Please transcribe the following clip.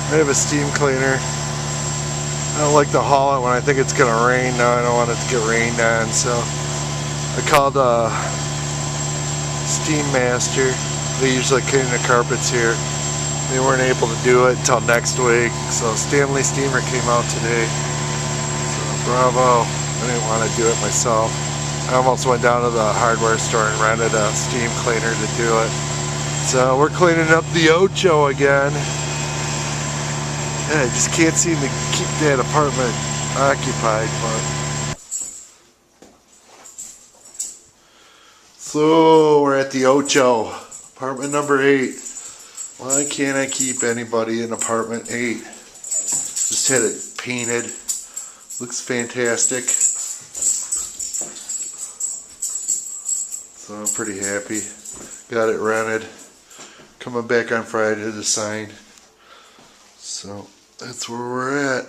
I have a steam cleaner. I don't like to haul it when I think it's going to rain. Now I don't want it to get rained on, so I called Steam Master. They usually clean the carpets here. They weren't able to do it until next week, so Stanley Steamer came out today. So bravo. I didn't want to do it myself. I almost went down to the hardware store and rented a steam cleaner to do it. So we're cleaning up the Ocho again. Yeah, I just can't seem to keep that apartment occupied, but. So we're at the Ocho, apartment number 8. Why can't I keep anybody in apartment 8? Just had it painted. Looks fantastic. So I'm pretty happy. Got it rented. Coming back on Friday to sign. So that's where we're at.